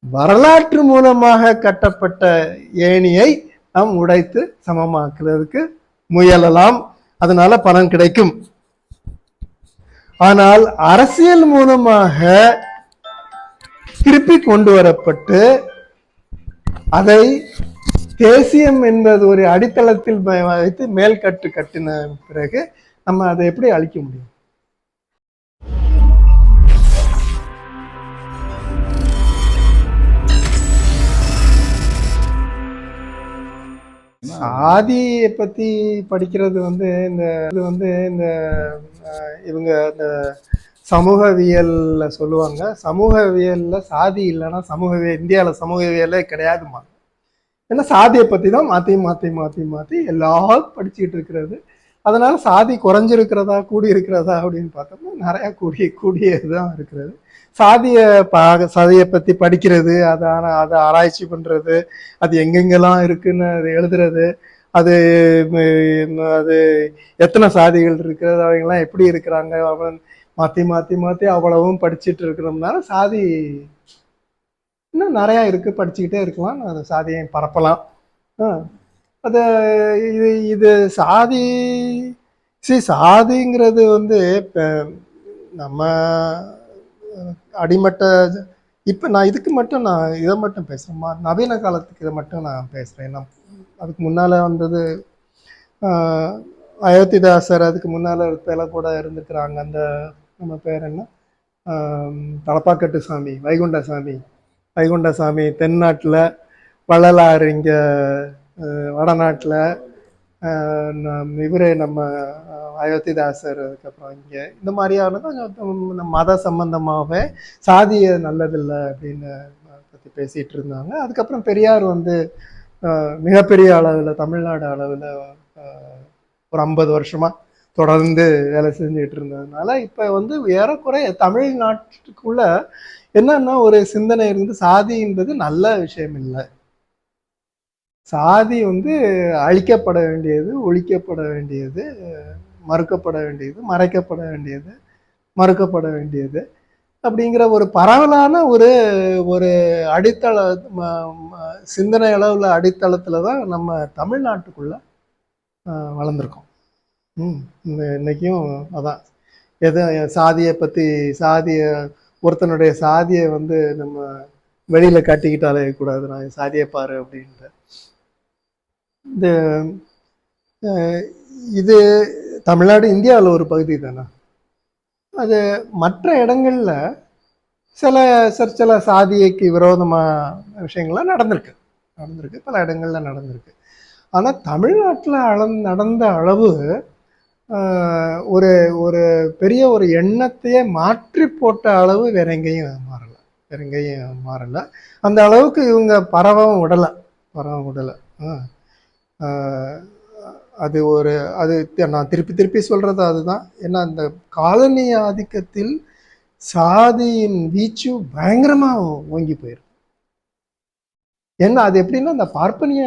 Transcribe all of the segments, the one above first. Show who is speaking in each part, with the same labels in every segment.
Speaker 1: வரலாற்று மூலமாக கட்டப்பட்ட ஏணியை நாம் உடைத்து சமமாக்குறதுக்கு முயலலாம், அதனால பலன் கிடைக்கும். ஆனால் அரசியல் மூலமாக திருப்பி கொண்டு வரப்பட்டு அதை தேசியம் என்பது ஒரு அடித்தளத்தில் வைத்து மேல்கட்டு கட்டின பிறகு நம்ம அதை எப்படி அழிக்க முடியும்? சாதியை பத்தி படிக்கிறது இந்த இவங்க இந்த சமூகவியல்ல சொல்லுவாங்க, சமூகவியல்ல சாதி இல்லைன்னா இந்தியாவில் சமூகவியலே கிடையாதுமா. ஏன்னா சாதியை பத்தி தான் மாத்தி மாத்தி மாத்தி மாத்தி எல்லாரும் படிச்சுக்கிட்டு இருக்கிறது. அதனால சாதி குறைஞ்சிருக்கிறதா கூடி இருக்கிறதா அப்படின்னு பார்த்தோம்னா நிறைய கூடியதுதான் இருக்கிறது. சாதியை பத்தி படிக்கிறது, அதை ஆராய்ச்சி பண்றது, அது எங்கெங்கெல்லாம் இருக்குன்னு அது எழுதுறது, அது அது எத்தனை சாதிகள் இருக்கிறது, அவங்கெல்லாம் எப்படி இருக்கிறாங்க, அவன் மாத்தி மாத்தி மாத்தி அவ்வளவும் படிச்சுட்டு இருக்கிறோம்னால சாதி இன்னும் நிறையா இருக்கு, படிச்சுக்கிட்டே இருக்கலாம், அந்த சாதியை பரப்பலாம். அது இது சாதிங்கிறது நம்ம அடிமட்ட இப்போ நான் இதுக்கு மட்டும் இதை மட்டும் பேசுகிறேம்மா, நவீன காலத்துக்கு இதை மட்டும் நான் பேசுகிறேன். அதுக்கு முன்னால் வந்தது அயோத்திதாசர், அதுக்கு முன்னால் பேர கூட இருந்துக்கிறாங்க. அந்த நம்ம பேர் என்ன, தலப்பாக்கட்டு சாமி, வைகுண்டசாமி தென்னாட்டில், வள்ளலார் இங்கே வடநாட்டில், இவரே நம்ம அயோத்திதாசர், அதுக்கப்புறம் இங்கே இந்த மாதிரியான மத சம்பந்தமாகவே சாதிய நல்லதில்லை அப்படின்னு பற்றி பேசிகிட்டு இருந்தாங்க. அதுக்கப்புறம் பெரியார் மிகப்பெரிய அளவில் தமிழ்நாடு அளவில் ஒரு 50 வருஷமாக தொடர்ந்து வேலை செஞ்சுட்டு இருந்ததுனால இப்போ ஏறக்குறைய தமிழ்நாட்டுக்குள்ள என்னன்னா ஒரு சிந்தனை இருந்து சாதி என்பது நல்ல விஷயம் இல்லை, சாதி அழிக்கப்பட வேண்டியது, ஒழிக்கப்பட வேண்டியது, மறுக்கப்பட வேண்டியது, மறைக்கப்பட வேண்டியது, மறுக்கப்பட வேண்டியது அப்படிங்கிற ஒரு பரவலான ஒரு அடித்தள சிந்தனை அளவுல அடித்தளத்துல தான் நம்ம தமிழ்நாட்டுக்குள்ள வளர்ந்துருக்கோம். இன்னைக்கும் அதான் எது ஒருத்தனுடைய சாதியை நம்ம வெளியில காட்டிக்கிட்டாலே கூடாது, நான் சாதியை பாரு அப்படின்ட்டு. இது தமிழ்நாடு இந்தியாவில் ஒரு பகுதி தானே. அது மற்ற இடங்கள்ல சில சாதிக்கு விரோதமான விஷயங்கள்லாம் நடந்திருக்கு, பல இடங்கள்ல நடந்திருக்கு. ஆனா தமிழ்நாட்டில் நடந்த அளவு ஒரு பெரிய ஒரு எண்ணத்தையே மாற்றி போட்ட அளவு வேற எங்கேயும் மாறல. அந்த அளவுக்கு இவங்க பரவவும் விடலை. அது நான் திருப்பி சொல்றது அதுதான். ஏன்னா அந்த காலனி ஆதிக்கத்தில் சாதியின் வீச்சு பயங்கரமா ஓங்கி போயிருக்கு. ஏன்னா அது எப்படின்னா அந்த பார்ப்பனிய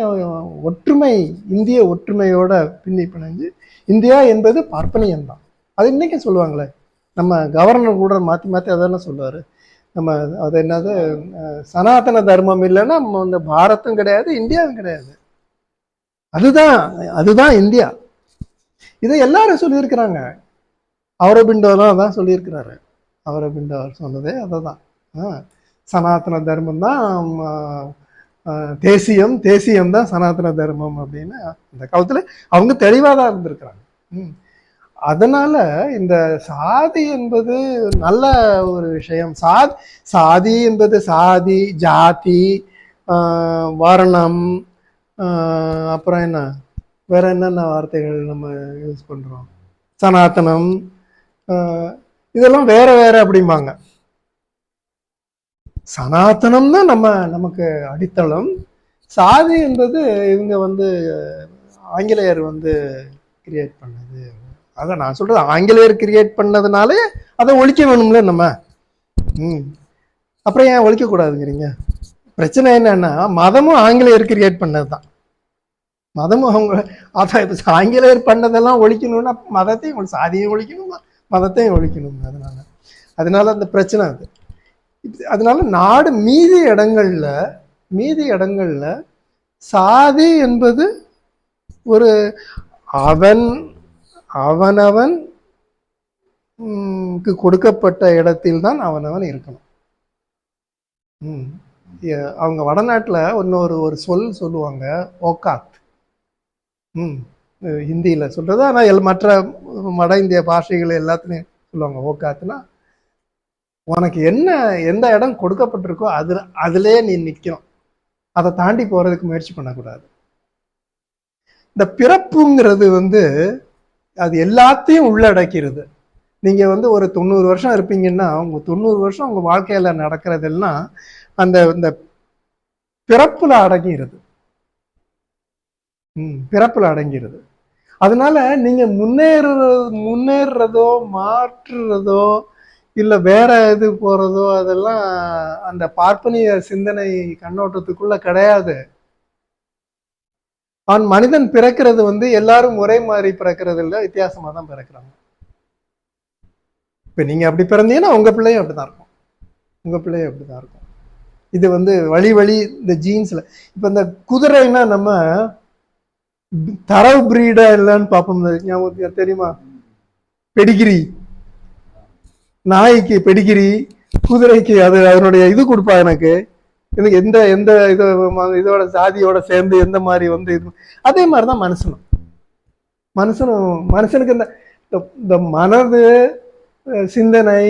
Speaker 1: ஒற்றுமை, இந்திய ஒற்றுமையோட பின்னி பிணைஞ்சு, இந்தியா என்பது பார்ப்பனியம் தான். அது இன்னைக்கு சொல்லுவாங்களே, நம்ம கவர்னர் கூட மாற்றி அதான சொல்லுவாரு, நம்ம அது என்னது சனாதன தர்மம் இல்லைன்னா இந்த பாரதம் கிடையாது, இந்தியாவும் கிடையாது, அதுதான் இந்தியா. இதை எல்லாரும் சொல்லியிருக்கிறாங்க. அவரபிண்டோலாம் அதான் சொல்லியிருக்கிறாரு. அவரபிண்டோ அவர் சொன்னதே அததான், சனாதன தர்மம் தான் தேசியம் தான் சனாதன தர்மம் அப்படின்னு அந்த காலத்துல அவங்க தெளிவாதான் இருந்திருக்கிறாங்க. அதனால இந்த சாதி என்பது நல்ல ஒரு விஷயம். சாதி என்பது சாதி, ஜாதி, வர்ணம், அப்புறம் என்ன வேற என்னென்ன வார்த்தைகள் நம்ம யூஸ் பண்றோம், சனாதனம், இதெல்லாம் வேற வேற அப்படிம்பாங்க. சனாதனம் தான் நமக்கு அடித்தளம். சாதி என்பது இவங்க ஆங்கிலேயர் கிரியேட் பண்ணது. ஆக நான் சொல்றது ஆங்கிலேயர் கிரியேட் பண்ணதுனாலே அதை ஒழிக்க வேணும்ல நம்ம. அப்புறம் ஏன் ஒழிக்க கூடாதுங்கிறீங்க? பிரச்சனை என்னன்னா மதமும் ஆங்கிலேயர் கிரியேட் பண்ணதுதான். மதமும் அதான் ஆங்கிலேயர் பண்ணதெல்லாம் ஒழிக்கணும்னா சாதியும் ஒழிக்கணும், மதத்தையும் ஒழிக்கணும். அதனால அந்த பிரச்சனை அது. அதனால நாடு மீதி இடங்கள்ல சாதி என்பது ஒரு அவன் அவனவன் கொடுக்கப்பட்ட இடத்தில் தான் அவனவன் இருக்கணும். அவங்க வடநாட்டில் ஒரு சொல்லுவாங்க, ஓகாத். ஹிந்தியில் சொல்றது, ஆனால் மற்ற வட இந்திய பாஷைகள் எல்லாத்துலேயும் சொல்லுவாங்க ஓகாத்துனா, உனக்கு எந்த இடம் கொடுக்கப்பட்டிருக்கோ அதுலேயே நீ நிற்கணும், அதை தாண்டி போறதுக்கு முயற்சி பண்ணக்கூடாது. இந்த பிறப்புங்கிறது அது எல்லாத்தையும் உள்ளடக்கிறது. நீங்க ஒரு 90 வருஷம் இருப்பீங்கன்னா, உங்க 90 வருஷம் உங்க வாழ்க்கையில நடக்கிறதெல்லாம் அந்த பிறப்புல அடங்கிடுது. பிறப்புல அடங்கிடுது. அதனால நீங்க முன்னேறதோ மாற்றுறதோ இல்ல வேற இது போறதோ அதெல்லாம் அந்த பார்ப்பனிய சிந்தனை கண்ணோட்டத்துக்குள்ள கிடையாது. மனிதன் பிறக்கிறது எல்லாரும் ஒரே மாதிரி பிறக்கிறது இல்லை, வித்தியாசமா தான் பிறக்கிறாங்க. இப்ப நீங்க அப்படி பிறந்தீங்கன்னா உங்க பிள்ளையும் அப்படிதான் இருக்கும். இது வழி இந்த ஜீன்ஸ்ல. இப்ப இந்த குதிரைன்னா நம்ம தரவு பிரீடா இல்லைன்னு பார்ப்போம். ஞாபகம் தெரியுமா? பெடிகிரி, நாய்க்கு பெடிகிரி, குதிரைக்கு அதனுடைய இது கொடுப்பா எனக்கு எந்த இதோட சாதியோட சேர்ந்து எந்த மாதிரி இது. அதே மாதிரிதான் மனுஷனுக்கு இந்த மனது, சிந்தனை,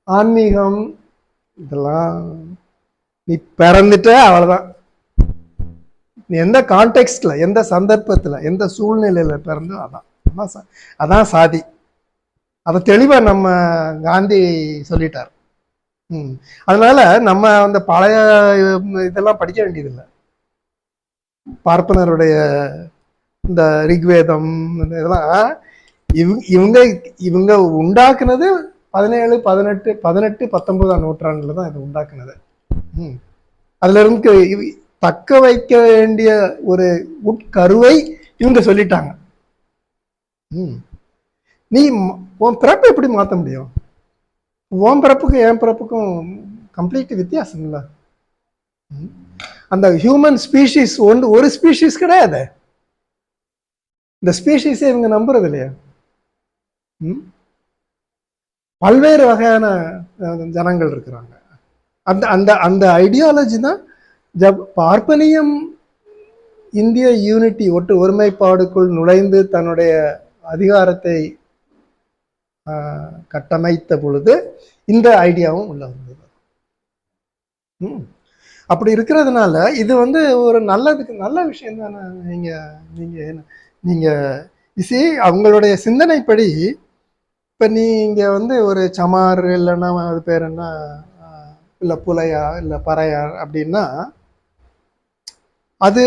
Speaker 1: ஆன்மீகம் இதெல்லாம் நீ பிறந்துட்ட அவ்வளவுதான். நீ எந்த கான்டெக்ட்ல, எந்த சந்தர்ப்பத்துல, எந்த சூழ்நிலையில பிறந்தோ அதான் சாதி. அதை தெளிவா நம்ம காந்தி சொல்லிட்டார். அதனால நம்ம அந்த பழைய இதெல்லாம் படிக்க வேண்டியதில்லை. பார்ப்பனருடைய இந்த ரிக்வேதம் இதெல்லாம் இவங்க உண்டாக்குனது 17, 18, 19ஆம் நூற்றாண்டுல தான் இது உண்டாக்குனது. அதுல இருந்து தக்க வைக்க வேண்டிய ஒரு உட்கருவை இவங்க சொல்லிட்டாங்க. நீ உன் பிறப்பை எப்படி மாற்ற முடியும்? உன் பிறப்புக்கும் என் பிறப்புக்கும் கம்ப்ளீட் வித்தியாசம் இல்லை. அந்த ஹியூமன் ஸ்பீஷீஸ் ஒரு ஸ்பீஷீஸ் கிடையாது. இந்த ஸ்பீஷீஸை இவங்க நம்புறது இல்லையா? பல்வேறு வகையான ஜனங்கள் இருக்கிறாங்க. அந்த அந்த அந்த ஐடியாலஜி தான் பார்ப்பனியம் இந்திய யூனிட்டி ஒருமைப்பாடுக்குள் நுழைந்து தன்னுடைய அதிகாரத்தை கட்டமைத்த பொழுது இந்த ஐடியாவும் உள்ள வந்தது. அப்படி இருக்கிறதுனால இது ஒரு நல்ல விஷயம் தானே. நீங்க அவங்களுடைய சிந்தனைப்படி இப்ப நீங்க ஒரு சமார் இல்லைன்னா அது பேர் என்ன, இல்ல புலையா இல்ல பறையார் அப்படின்னா அது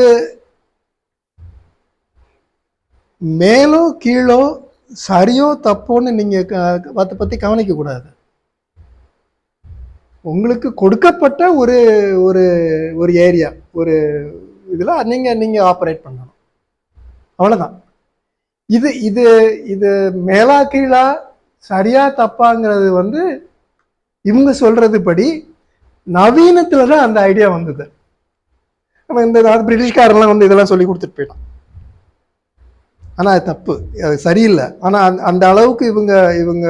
Speaker 1: மேலோ கீழோ சரியோ தப்போன்னு நீங்க அதை பத்தி கவனிக்க கூடாது. உங்களுக்கு கொடுக்கப்பட்ட ஒரு ஒரு ஒரு ஏரியா, ஒரு இதுல நீங்க ஆப்ரேட் பண்ணணும், அவ்வளவுதான். இது இது இது மேலா கீழா சரியா தப்பாங்கிறது இவங்க சொல்றது படி நவீனத்துலதான் அந்த ஐடியா வந்தது. நம்ம இந்த பிரிட்டிஷ்காரெல்லாம் இதெல்லாம் சொல்லி கொடுத்துட்டு போயிட்டோம். ஆனா அது தப்பு, அது சரியில்லை. ஆனா அந்த அளவுக்கு இவங்க இவங்க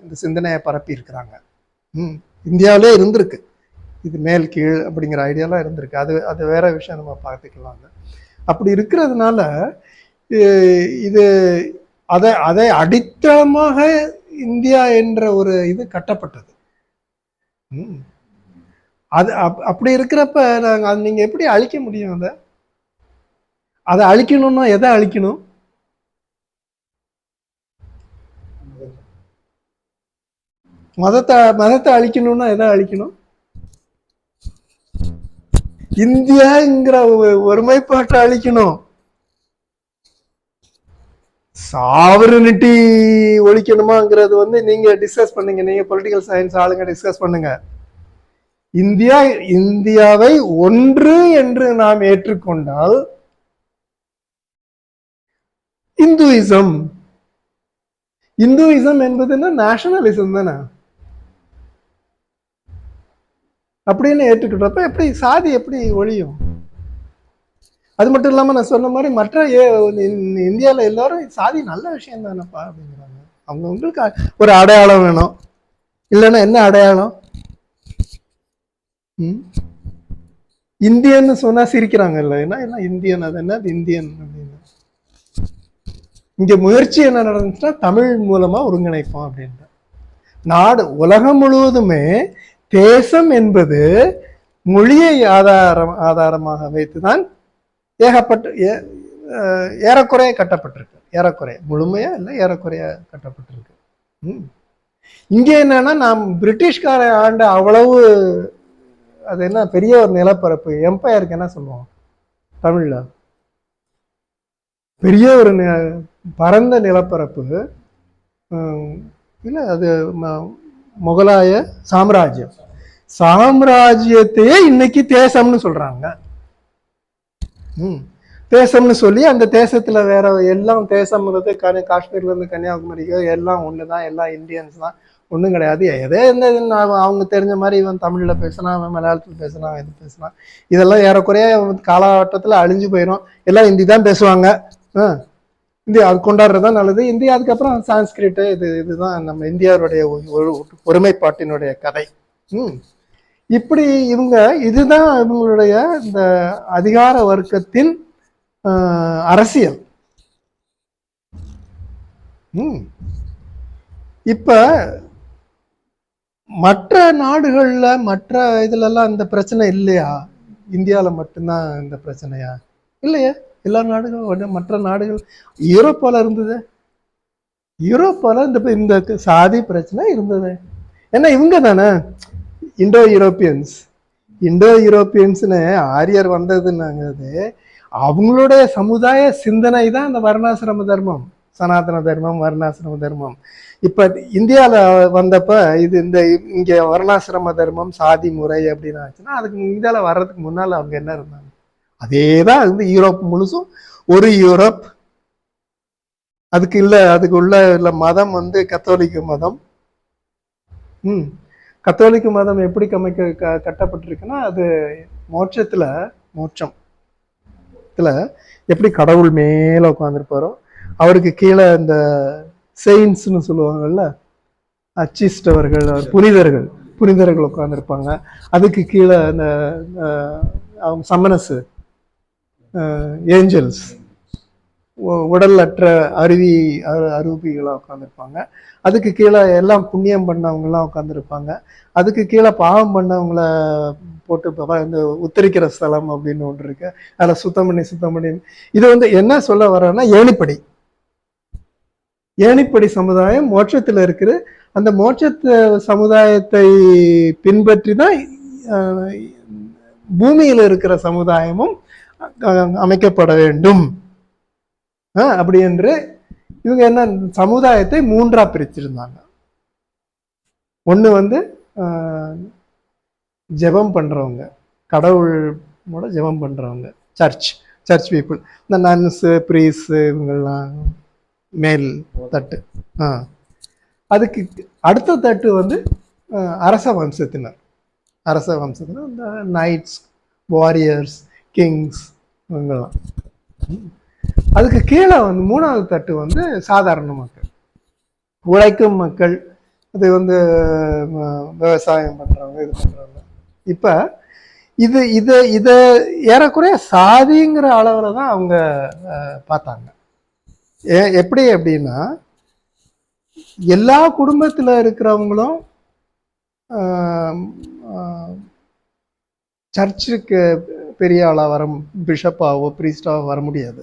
Speaker 1: இந்த சிந்தனையை பரப்பி இருக்கிறாங்க. இந்தியாவிலே இருந்திருக்கு இது, மேல் கீழ் அப்படிங்கிற ஐடியாலாம் இருந்திருக்கு. அது வேற விஷயம், நம்ம பார்த்துக்கலாம். அப்படி இருக்கிறதுனால இது அதை அடித்தளமாக இந்தியா என்ற ஒரு இது கட்டப்பட்டது. அது அப்படி இருக்கிறப்ப நீங்க எப்படி அழிக்க முடியும்? அதை அழிக்கணும்னா எதை அழிக்கணும்? மதத்தை அழிக்கணும்னா எதை அழிக்கணும்? இந்தியாங்கிற ஒருமைப்பாட்டை அழிக்கணும். சாவரினிட்டி ஒழிக்கணுமாங்கிறது நீங்க டிஸ்கஸ் பண்ணுங்க. நீங்க பொலிட்டிக்கல் சயின்ஸ் ஆளுங்க டிஸ்கஸ் பண்ணுங்க. இந்தியாவை ஒன்று என்று நாம் ஏற்றுக்கொண்டால் இந்துயிசம் என்பது என்ன? நேஷனலிசம் தானே. அப்படின்னு ஏற்றுக்கிட்டப்ப எப்படி சாதி எப்படி ஒழியும்? அது மட்டும் இல்லாம நான் சொன்ன மாதிரி மற்ற இந்தியாவில் எல்லாரும் சாதி நல்ல விஷயம் தானப்பா அப்படிங்கிறாங்க. அவங்களுக்கு ஒரு அடையாளம் வேணும். இல்லைன்னா என்ன அடையாளம்? இந்தியன்னு சொன்னா சிரிக்கிறாங்க. இல்லை என்ன இந்தியன், அது என்ன இந்தியன் அப்படின்னு. இங்க முயற்சி என்ன நடந்துச்சுன்னா தமிழ் மூலமா ஒருங்கிணைப்போம் அப்படின்ற நாடு. உலகம் முழுவதுமே தேசம் என்பது மொழியை ஆதாரமாக வைத்துதான் ஏறக்குறைய கட்டப்பட்டிருக்கு. ஏறக்குறைய, முழுமையா இல்லை, ஏறக்குறைய கட்டப்பட்டிருக்கு. இங்க என்னன்னா நாம் பிரிட்டிஷ்கார ஆண்ட அவ்வளவு, அது என்ன பெரிய ஒரு நிலப்பரப்பு, எம்பையருக்கு என்ன சொல்லுவோம் தமிழ்ல, பெரிய ஒரு பரந்த நிலப்பரப்பு இல்ல, அது முகலாய சாம்ராஜ்யம். சாம்ராஜ்யத்தையே இன்னைக்கு தேசம்னு சொல்றாங்க. தேசம்னு சொல்லி அந்த தேசத்துல வேற எல்லாம் தேசம்ங்கிறது காஷ்மீர்ல இருந்து கன்னியாகுமரிக்கு எல்லாம் ஒண்ணுதான், எல்லாம் இந்தியன்ஸ் தான், ஒன்றும் கிடையாது. எதே என்ன அவங்க தெரிஞ்ச மாதிரி இவன் தமிழ்ல பேசினா, அவன் மலையாளத்துல பேசினா, இது பேசினா, இதெல்லாம் ஏறக்குறைய காலகட்டத்துல அழிஞ்சு போயிடும். எல்லாம் ஹிந்தி தான் பேசுவாங்க. இந்தியா அது கொண்டாடுறதுதான் நல்லது. இந்தியா அதுக்கப்புறம் சான்ஸ்கிரிட், இதுதான் நம்ம இந்தியாவுடைய ஒருமைப்பாட்டினுடைய கதை. இப்படி இதுதான் இவங்களுடைய இந்த அதிகார வர்க்கத்தின் அரசியல். இப்ப மற்ற நாடுகள்ல மற்ற இதுல எல்லாம் இந்த பிரச்சனை இல்லையா? இந்தியாவில மட்டும்தான் இந்த பிரச்சனையா? இல்லையா? எல்லா நாடுகளும், மற்ற நாடுகள், யூரோப்பால இருந்தது. யூரோப்பால இந்த சாதி பிரச்சனை இருந்தது. ஏன்னா இவங்க தானே இண்டோ யூரோப்பியன்ஸ்னு ஆரியர் வந்ததுன்னாங்கிறது அவங்களுடைய சமுதாய சிந்தனை தான் இந்த வர்ணாசிரம தர்மம், சனாதன தர்மம், வர்ணாசிரம தர்மம். இப்ப இந்தியாவில் வந்தப்ப இங்க வர்ணாசிரம தர்மம், சாதி முறை அப்படின்னு ஆச்சுன்னா, அதுக்கு இந்தியாவில் வர்றதுக்கு முன்னால அவங்க என்ன இருந்தாங்க? அதேதான் யூரோப் முழுசும் ஒரு யூரோப். அதுக்கு உள்ள மதம் கத்தோலிக்க மதம். கத்தோலிக்க மதம் எப்படி கட்டப்பட்டிருக்குன்னா, அது மோட்சத்துல எப்படி கடவுள் மேல உட்காந்துருப்பாரோ, அவருக்கு கீழே இந்த செயின்ஸ்னு சொல்லுவாங்கல்ல, அச்சிஷ்டவர்கள், புனிதர்கள் உட்காந்துருப்பாங்க. அதுக்கு கீழே இந்த சம்மனஸ், ஏஞ்சல்ஸ், உடல் அற்ற அரூபிகளா உட்காந்துருப்பாங்க. அதுக்கு கீழே எல்லாம் புண்ணியம் பண்ணவங்கலாம் உட்காந்துருப்பாங்க. அதுக்கு கீழே பாவம் பண்ணவங்கள போட்டு இந்த உத்தரிக்கிற ஸ்தலம் அப்படின்னு ஒன்று இருக்கு. அதில் சுத்தம் பண்ணி இது என்ன சொல்ல வர்றேன்னா, ஏணிப்படி சமுதாயம் மோட்சத்தில் இருக்குது. அந்த மோட்சத்து சமுதாயத்தை பின்பற்றி தான் பூமியில் இருக்கிற சமுதாயமும் அமைக்கப்பட வேண்டும். அப்படி என்று இவங்க என்ன சமுதாயத்தை மூன்றா பிரிச்சிருந்தாங்க. ஒண்ணு ஜெபம் பண்றவங்க, கடவுளோட ஜெபம் பண்றவங்க, சர்ச் பீப்புள். இந்த நன்ஸ், பிரீஸ், இவங்கெல்லாம் மேல் தட்டு. அதுக்கு அடுத்த தட்டு அரச வம்சத்தினர். இந்த நைட்ஸ், வாரியர்ஸ், கிங்ஸ், இவங்கெல்லாம். அதுக்கு கீழே மூணாவது தட்டு சாதாரண மக்கள், உழைக்கும் மக்கள். அது விவசாயம் பண்றவங்க, இது பண்றவங்க. இப்ப இத ஏறக்குறைய சாதிங்கிற அளவுல தான் அவங்க பார்த்தாங்க. எப்படி அப்படின்னா, எல்லா குடும்பத்துல இருக்கிறவங்களும் சர்ச்சுக்கு பெரிய ஆளா பிஷப்பாவோ பிரீஸ்டாவோ வர முடியாது.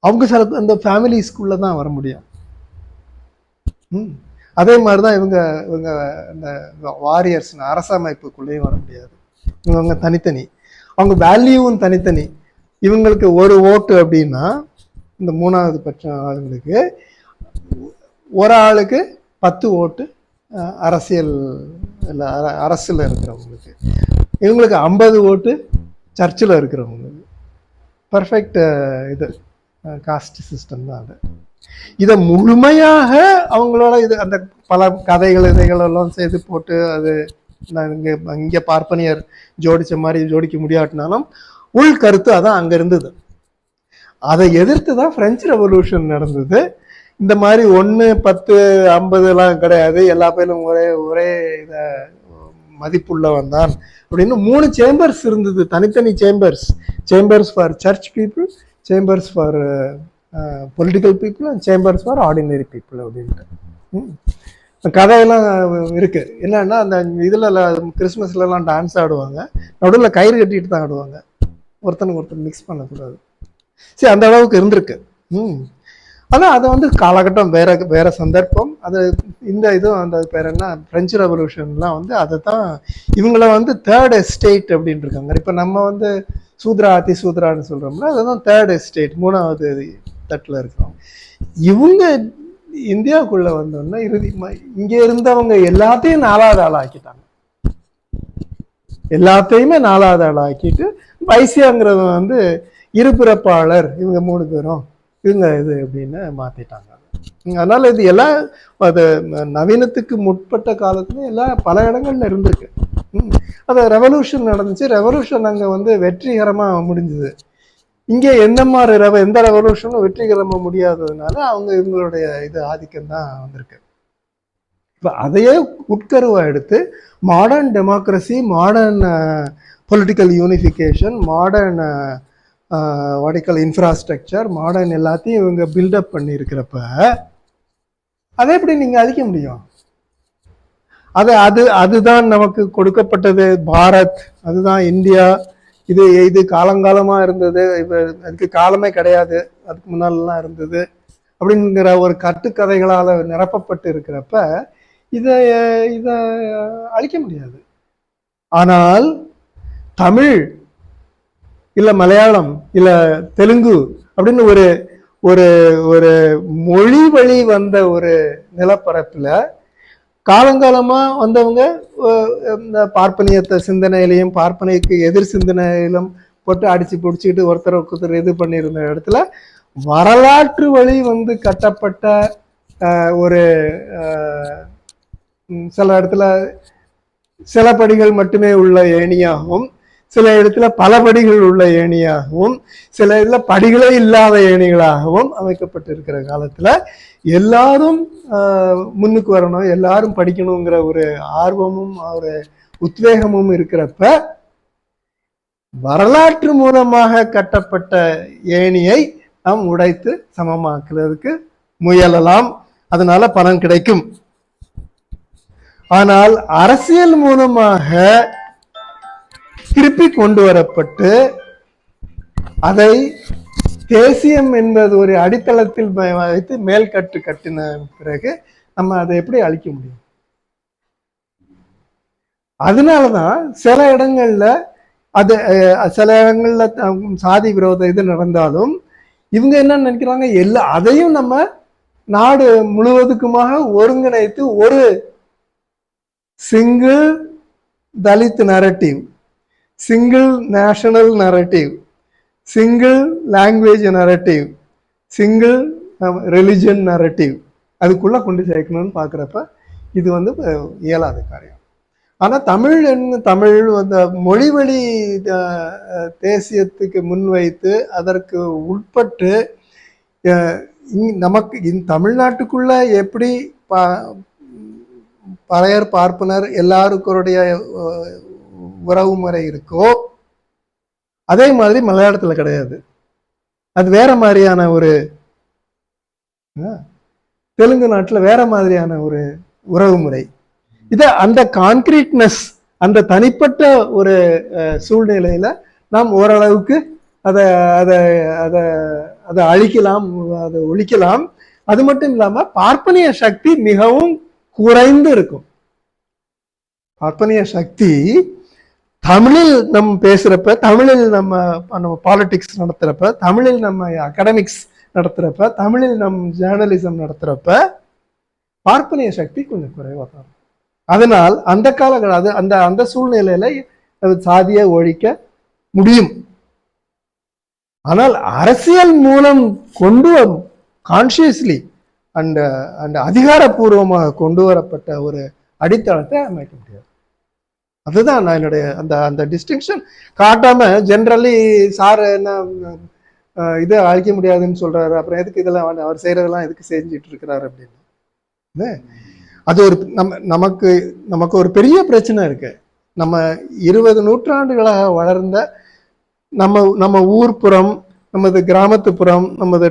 Speaker 1: அவங்க சில அந்த ஃபேமிலிஸ்குள்ள தான் வர முடியும். அதே மாதிரிதான் இவங்க இந்த வாரியர்ஸ் அரசமைப்புக்குள்ளேயும் வர முடியாது. இவங்க தனித்தனி, அவங்க வேல்யூவும் தனித்தனி. இவங்களுக்கு ஒரு ஓட்டு அப்படின்னா, இந்த மூணாவது பட்ச ஆளுங்களுக்கு ஒரு ஆளுக்கு 10 ஓட்டு அரசியல் இருக்கிறவங்களுக்கு. இவங்களுக்கு 50 ஓட்டு சர்ச்சில் இருக்கிறவங்களுக்கு. பர்ஃபெக்ட் இது காஸ்ட் சிஸ்டம் தான் அது. இதை முழுமையாக அவங்களோட அந்த பல கதைகள் இதைகள் எல்லாம் செய்து போட்டு அது நான் இங்க பார்ப்பனியர் ஜோடிச்ச மாதிரி ஜோடிக்க முடியாட்டினாலும் உள் கருத்து அதான் அங்க இருந்தது. அதை எதிர்த்து தான் பிரெஞ்சு ரெவல்யூஷன் நடந்தது. இந்த மாதிரி 1, 10, 50 கிடையாது, எல்லா பேரும் ஒரே ஒரே இத மதிப்புள்ளவன் தான் அப்படின்னு 3 சேம்பர்ஸ் இருந்தது, தனித்தனி chambers for church people, chambers for political people and chambers for ordinary people அப்படின்ட்டு கதையெல்லாம் இருக்கு. என்னன்னா அந்த இதுல கிறிஸ்மஸ்லாம் டான்ஸ் ஆடுவாங்க, நடுவில் கயிறு கட்டிட்டு தான் ஆடுவாங்க, ஒருத்தனுக்கு ஒருத்தர் மிக்ஸ் பண்ணக்கூடாது. சரி, அந்த அளவுக்கு இருந்திருக்கு. ஆனால் அது வந்து காலகட்டம் வேற சந்தர்ப்பம். அது இந்த இதுவும் அந்த பேர் என்ன பிரெஞ்சு ரெவல்யூஷன்லாம் வந்து அதை தான் இவங்கள வந்து தேர்ட் எஸ்டேட் அப்படின்னு இருக்காங்க. இப்போ நம்ம வந்து சூத்ரா அதி சூத்ரான்னு சொல்றோம்ல, அதுதான் தேர்ட் எஸ்டேட், 3வது தட்டில் இருக்கிறோம். இவங்க இந்தியாவுக்குள்ள வந்தோம்னா இங்க இருந்தவங்க எல்லாத்தையும் 4வது ஆள் ஆக்கிட்டாங்க. எல்லாத்தையுமே 4வது ஆள் ஆக்கிட்டு வைசியாங்கிறத வந்து இருபிறப்பாளர், இவங்க 3 பேரும் இவங்க இது அப்படின்னு மாத்திட்டாங்க. அதனால இது எல்லாம் அது நவீனத்துக்கு முற்பட்ட காலத்துல எல்லாம் பல இடங்கள்ல இருந்திருக்கு. அது ரெவல்யூஷன் நடந்துச்சு, ரெவல்யூஷன் அங்க வந்து வெற்றிகரமா முடிஞ்சது. இங்க எந்த ரெவல்யூஷனும் வெற்றிகரமா முடியாததுனால அவங்க இவங்களுடைய இது ஆதிக்கம் தான் வந்திருக்கு. இப்ப அதையே உட்கருவா எடுத்து modern democracy, modern political unification, modern வாடிக்கல் இன்ஃப்ராஸ்ட்ரக்சர், மாடர்ன் எல்லாத்தையும் இவங்க பில்டப் பண்ணி இருக்கிறப்ப அதை எப்படி நீங்க அழிக்க முடியும்? அதுதான் நமக்கு கொடுக்கப்பட்டது பாரத், அதுதான் இந்தியா, இது காலங்காலமா இருந்தது, அதுக்கு காலமே கிடையாது, அதுக்கு முன்னாலெல்லாம் இருந்தது அப்படிங்கிற ஒரு கட்டுக்கதைகளால நிரப்பப்பட்டு இருக்கிறப்ப இதை அழிக்க முடியாது. ஆனால் தமிழ் இல்ல மலையாளம் இல்ல தெலுங்கு அப்படின்னு ஒரு ஒரு ஒரு மொழி வழி வந்த ஒரு நிலப்பரப்புல காலங்காலமா வந்தவங்க இந்த பார்ப்பனியத்தை சிந்தனையிலையும் பார்ப்பனைக்கு எதிர் சிந்தனையிலும் போட்டு அடிச்சு பிடிச்சிக்கிட்டு ஒருத்தர் இது பண்ணியிருந்த இடத்துல வரலாற்று வழி வந்து கட்டப்பட்ட ஒரு சில இடத்துல சில படிகள் மட்டுமே உள்ள ஏணியாகவும், சில இடத்துல பல படிகள் உள்ள ஏணியாகவும், சில இடத்துல படிகளே இல்லாத ஏணிகளாகவும் அமைக்கப்பட்டிருக்கிற காலத்துல எல்லாரும் முன்னுக்கு வரணும், எல்லாரும் படிக்கணுங்கிற ஒரு ஆர்வமும் ஒரு உத்வேகமும் இருக்கிறப்ப வரலாற்று மூலமாக கட்டப்பட்ட ஏணியை நாம் உடைத்து சமமாக்குறதுக்கு முயலலாம், அதனால பலன் கிடைக்கும். ஆனால் அரசியல் மூலமாக திருப்பி கொண்டு வரப்பட்டு அதை தேசியம் என்பது ஒரு அடித்தளத்தில் வைத்து மேல்கட்டு கட்டின பிறகு நம்ம அதை எப்படி அழிக்க முடியும்? அதனாலதான் சில இடங்கள்ல சாதி விரோத இது நடந்தாலும் இவங்க என்ன நினைக்கிறாங்க, அதையும் நம்ம நாடு முழுவதுக்குமாக ஒருங்கிணைத்து ஒரு single Dalit narrative, single national narrative, single language narrative, single religion narrative அதுக்குள்ள கொண்டு சேர்க்கணும்னு பாக்குறப்ப இது வந்து இயலாத காரியம். ஆனா தமிழ் அந்த மொழி வழி தேசியத்துக்கு முன்வைத்து அதற்கு உட்பட்டு நமக்கு தமிழ்நாட்டுக்குள்ள எப்படி பறையர் பார்ப்பனர் எல்லாருக்குடைய உறவு முறை இருக்கோ அதே மாதிரி மலையாளத்துல கிடையாது. அது வேற மாதிரியான ஒரு, தெலுங்கு நாட்டுல வேற மாதிரியான ஒரு உறவு முறை. அந்த கான்கிரீட்னஸ், அந்த தனிப்பட்ட ஒரு சூழ்நிலையில நாம் ஓரளவுக்கு அதை அதை அதை அதை அழிக்கலாம், அதை ஒழிக்கலாம். அது மட்டும் இல்லாம பார்ப்பனிய சக்தி மிகவும் குறைந்து இருக்கும். பார்ப்பனிய சக்தி தமிழில் நம்ம பேசுறப்ப, தமிழில் நம்ம பாலிடிக்ஸ் நடத்துறப்ப, தமிழில் நம்ம அகாடமிக்ஸ் நடத்துறப்ப, தமிழில் ஜேர்னலிசம் நடத்துறப்ப பார்ப்பனிய சக்தி கொஞ்சம் குறைவா தான். அதனால் அந்த அந்த சூழ்நிலையில சாதியை ஒழிக்க முடியும். ஆனால் அரசியல் மூலம் கான்சியஸ்லி அந்த அதிகாரப்பூர்வமாக கொண்டு வரப்பட்ட ஒரு அடித்தளத்தை அமைக்க முடியாது. அதுதான் நான் என்னுடைய அந்த அந்த டிஸ்டிங்ஷன் காட்டாம ஜென்ரலி சார் என்ன இதை அழிக்க முடியாதுன்னு சொல்றாரு, அப்புறம் எதுக்கு இதெல்லாம் அவர் செய்யறதெல்லாம் எதுக்கு செஞ்சுட்டு இருக்கிறாரு அப்படின்னு. அது ஒரு நமக்கு நமக்கு ஒரு பெரிய பிரச்சனை இருக்கு. நம்ம 20 நூற்றாண்டுகளாக வளர்ந்த நம்ம ஊர்ப்புறம், நமது கிராமத்துப்புறம், நமது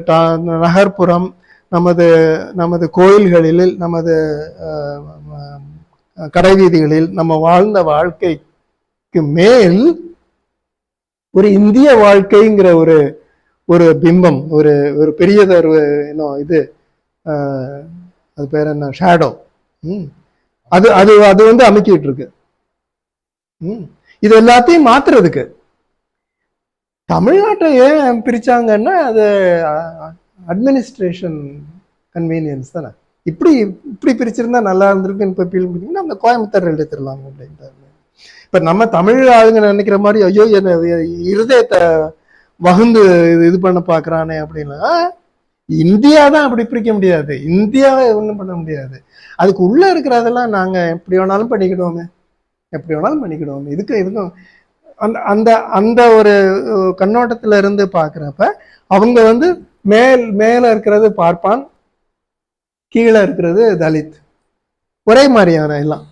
Speaker 1: நகர்ப்புறம், நமது கோயில்களில், நமது கடைவீதிகளில் நம்ம வாழ்ந்த வாழ்க்கைக்கு மேல் ஒரு இந்திய வாழ்க்கைங்கிற ஒரு ஒரு பிம்பம், ஒரு ஒரு பெரியதொரு இது அது பேர் என்ன, ஷேடோ, அது அது அது வந்து அமைக்கிட்டு இருக்கு. இது எல்லாத்தையும் மாத்துறதுக்கு தமிழ்நாட்டை ஏன் பிரிச்சாங்கன்னா அது அட்மினிஸ்ட்ரேஷன் கன்வீனியன்ஸ் தானே. இப்படி இப்படி பிரிச்சிருந்தா நல்லா இருந்திருக்குன்னு இப்போ ஃபீல் பண்ணிங்கன்னா அந்த கோயம்புத்தூர் எடுத்துடலாம் அப்படின்ட்டு. இப்போ நம்ம தமிழ் ஆளுங்க நினைக்கிற மாதிரி ஐயோ என்ன இருதயத்தை வகுந்து இது பண்ண பார்க்குறானே அப்படின்னா, இந்தியா தான் அப்படி பிரிக்க முடியாது, இந்தியாவை ஒன்றும் பண்ண முடியாது. அதுக்கு உள்ள இருக்கிறதெல்லாம் நாங்கள் எப்படி வேணாலும் பண்ணிக்கிடுவோமே, எப்படி வேணாலும் பண்ணிக்கிடுவோமே. இதுக்கும் அந்த அந்த அந்த ஒரு கண்ணோட்டத்துல இருந்து பார்க்குறப்ப அவங்க வந்து மேல இருக்கிறது பார்ப்பான், கீழே இருக்கிறது தலித், ஒரே மாதிரியான எல்லாம்.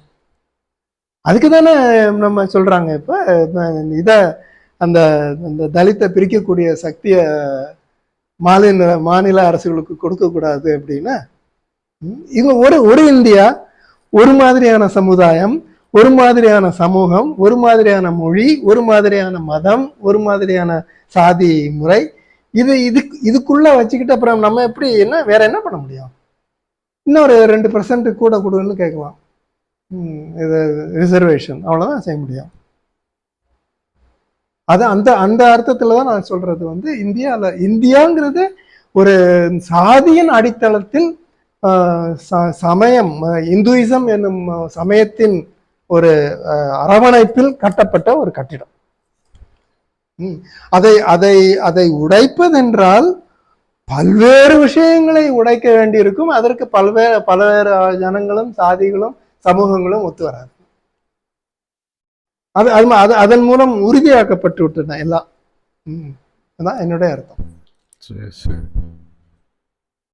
Speaker 1: அதுக்கு தானே நம்ம சொல்றாங்க இப்ப இத அந்த அந்த தலித்தை பிரிக்கக்கூடிய சக்தியை மாநில அரசுகளுக்கு கொடுக்க கூடாது அப்படின்னா, இவங்க ஒரு இந்தியா, ஒரு மாதிரியான சமுதாயம், ஒரு மாதிரியான சமூகம், ஒரு மாதிரியான மொழி, ஒரு மாதிரியான மதம், ஒரு மாதிரியான சாதி முறை, இதுக்குள்ள வச்சுக்கிட்டு அப்புறம் நம்ம எப்படி வேற என்ன பண்ண முடியும்? இன்னொரு 2% கூட கொடுன்னு கேட்கலாம், இது ரிசர்வேஷன், அவ்வளவுதான் செய்ய முடியும். அது அந்த அந்த அர்த்தத்துல தான் நான் சொல்றது வந்து இந்தியாங்கிறது ஒரு சாதியின் அடித்தளத்தில் சமயம், இந்துயிசம் என்னும் சமயத்தின் ஒரு அரவணைப்பில் கட்டப்பட்ட ஒரு கட்டிடம். அதை அதை அதை உடைப்பதென்றால் பல்வேறு விஷயங்களை உடைக்க வேண்டியிருக்கும். அதற்கு பல்வேறு ஜனங்களும் சாதிகளும் சமூகங்களும் ஒத்து வராது. அதன் மூலம் உறுதியாக்கப்பட்டு விட்டன எல்லாம். அதான் என்னுடைய அர்த்தம்.
Speaker 2: சரி சரி.